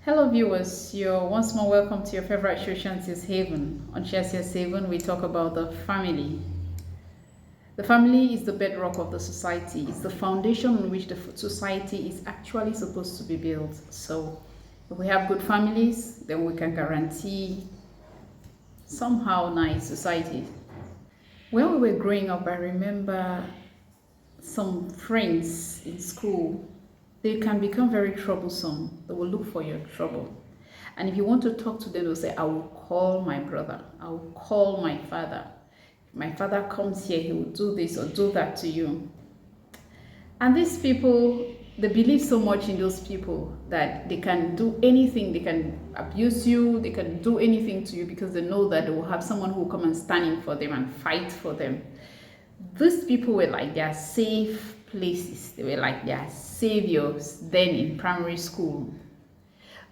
Hello viewers, you're once more welcome to your favorite show Shanti's Haven. On Shanti's Haven, we talk about the family. The family is the bedrock of the society. It's the foundation on which the society is actually supposed to be built. So if we have good families, then we can guarantee somehow nice society. When we were growing up, I remember some friends in school. They can become very troublesome. They will look for your trouble. And if you want to talk to them, they'll say, I will call my brother. I will call my father. If my father comes here, he will do this or do that to you. And these people, they believe so much in those people that they can do anything. They can abuse you. They can do anything to you because they know that they will have someone who will come and stand in for them and fight for them. These people were like their safe places. They were like their saviors then in primary school.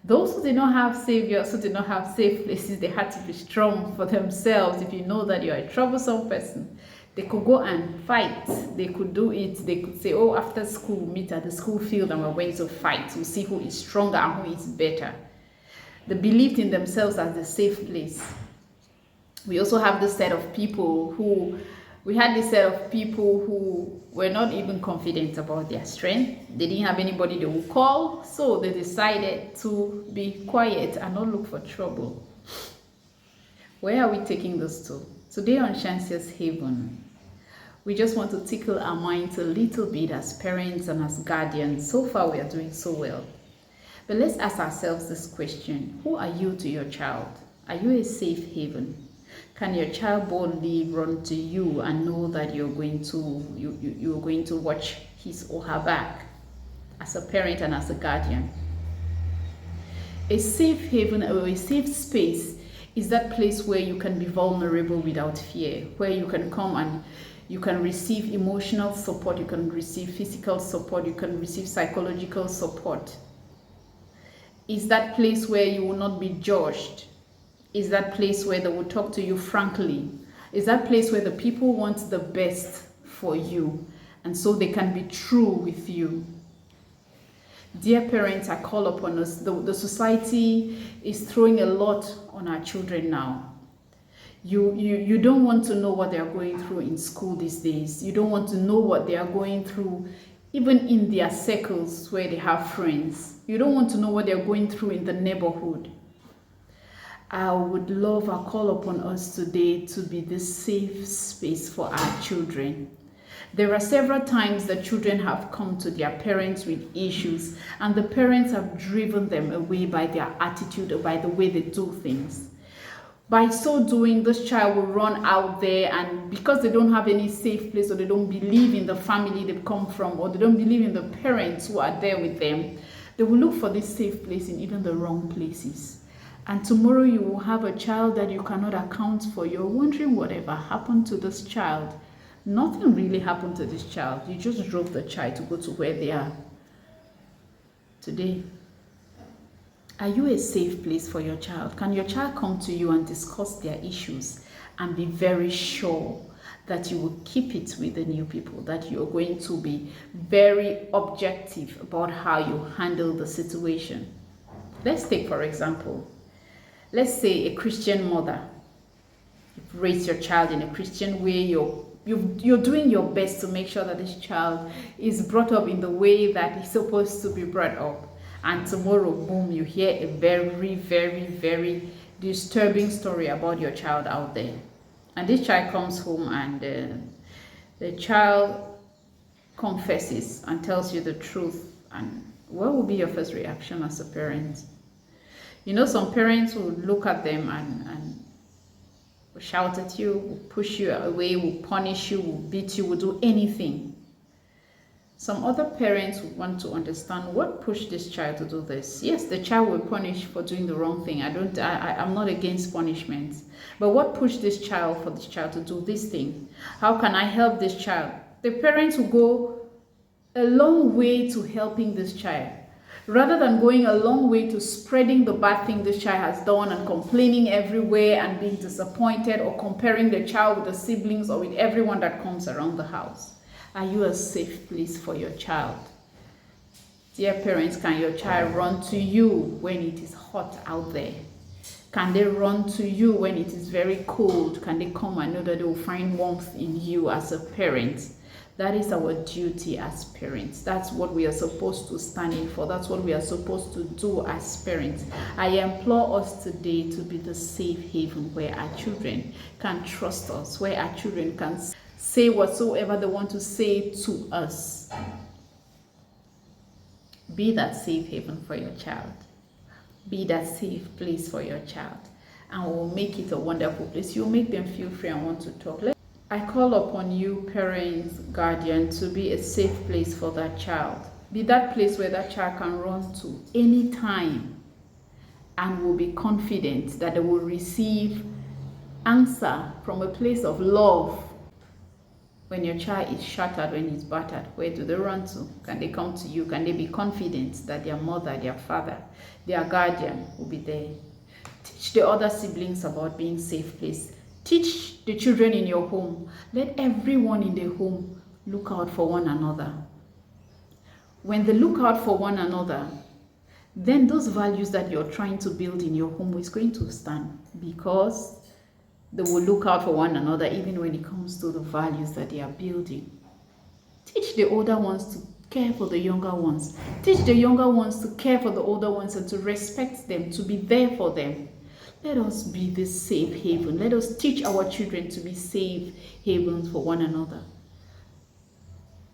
Those who did not have saviors, who did not have safe places, they had to be strong for themselves. If you know that you're a troublesome person, they could go and fight. They could do it. They could say, oh, after school, we'll meet at the school field and we're going to fight. We'll see who is stronger and who is better. They believed in themselves as the safe place. We also have this set of people who were not even confident about their strength. They didn't have anybody they would call, so they decided to be quiet and not look for trouble. Where are we taking this to? Today on Shanti's Haven, we just want to tickle our minds a little bit as parents and as guardians. So far, we are doing so well. But let's ask ourselves this question. Who are you to your child? Are you a safe haven? Can your child boldly run to you and know that you're going to watch his or her back as a parent and as a guardian? A safe haven or a safe space is that place where you can be vulnerable without fear, where you can come and you can receive emotional support, you can receive physical support, you can receive psychological support. Is that place where you will not be judged. Is that place where they will talk to you frankly. Is that place where the people want the best for you and so they can be true with you. Dear parents, I call upon us. The society is throwing a lot on our children now. You don't want to know what they are going through in school these days. You don't want to know what they are going through even in their circles where they have friends. You don't want to know what they are going through in the neighborhood. I would love a call upon us today to be this safe space for our children. There are several times that children have come to their parents with issues and the parents have driven them away by their attitude or by the way they do things. By so doing, this child will run out there, and because they don't have any safe place or they don't believe in the family they've come from or they don't believe in the parents who are there with them, they will look for this safe place in even the wrong places. And tomorrow you will have a child that you cannot account for. You're wondering whatever happened to this child. Nothing really happened to this child. You just drove the child to go to where they are today. Are you a safe place for your child? Can your child come to you and discuss their issues and be very sure that you will keep it with the new people, that you're going to be very objective about how you handle the situation? Let's take, for example, let's say a Christian mother. You've raised your child in a Christian way. You're doing your best to make sure that this child is brought up in the way that he's supposed to be brought up. And tomorrow, boom, you hear a very, very, very disturbing story about your child out there. And this child comes home and the child confesses and tells you the truth. And what will be your first reaction as a parent? You know, some parents will look at them and will shout at you, will push you away, will punish you, will beat you, will do anything. Some other parents will want to understand what pushed this child to do this. Yes, the child will punish for doing the wrong thing. I'm not against punishment. But what pushed this child for this child to do this thing? How can I help this child? The parents will go a long way to helping this child, rather than going a long way to spreading the bad thing this child has done and complaining everywhere and being disappointed or comparing the child with the siblings or with everyone that comes around the house. Are you a safe place for your child? Dear parents, can your child run to you when it is hot out there? Can they run to you when it is very cold? Can they come and know that they will find warmth in you as a parent? That is our duty as parents. That's what we are supposed to stand in for. That's what we are supposed to do as parents. I implore us today to be the safe haven where our children can trust us, where our children can say whatsoever they want to say to us. Be that safe haven for your child. Be that safe place for your child. And we'll make it a wonderful place. You'll make them feel free and want to talk. I call upon you, parents, guardian, to be a safe place for that child. Be that place where that child can run to anytime and will be confident that they will receive answer from a place of love. When your child is shattered, when he's battered, where do they run to? Can they come to you? Can they be confident that their mother, their father, their guardian will be there? Teach the other siblings about being safe place. Teach the children in your home. Let everyone in the home look out for one another. When they look out for one another, then those values that you're trying to build in your home is going to stand, because they will look out for one another even when it comes to the values that they are building. Teach the older ones to care for the younger ones. Teach the younger ones to care for the older ones and to respect them, to be there for them. Let us be this safe haven. Let us teach our children to be safe havens for one another.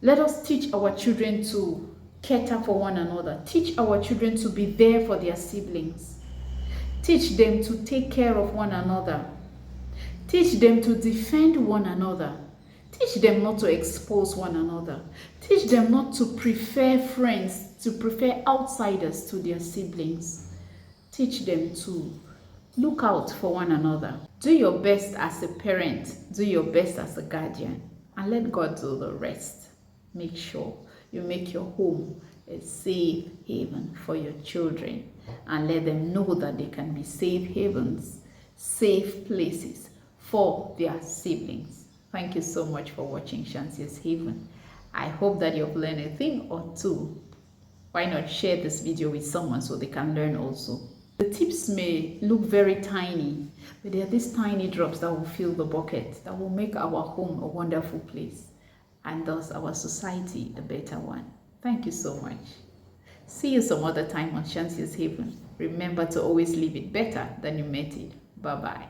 Let us teach our children to cater for one another. Teach our children to be there for their siblings. Teach them to take care of one another. Teach them to defend one another. Teach them not to expose one another. Teach them not to prefer friends, to prefer outsiders to their siblings. Teach them to look out for one another. Do your best as a parent. Do your best as a guardian. And let God do the rest. Make sure you make your home a safe haven for your children. And let them know that they can be safe havens, safe places for their siblings. Thank you so much for watching Shanti's Haven. I hope that you've learned a thing or two. Why not share this video with someone so they can learn also? The tips may look very tiny, but they are these tiny drops that will fill the bucket, that will make our home a wonderful place, and thus our society a better one. Thank you so much. See you some other time on Shanti's Haven. Remember to always leave it better than you met it. Bye-bye.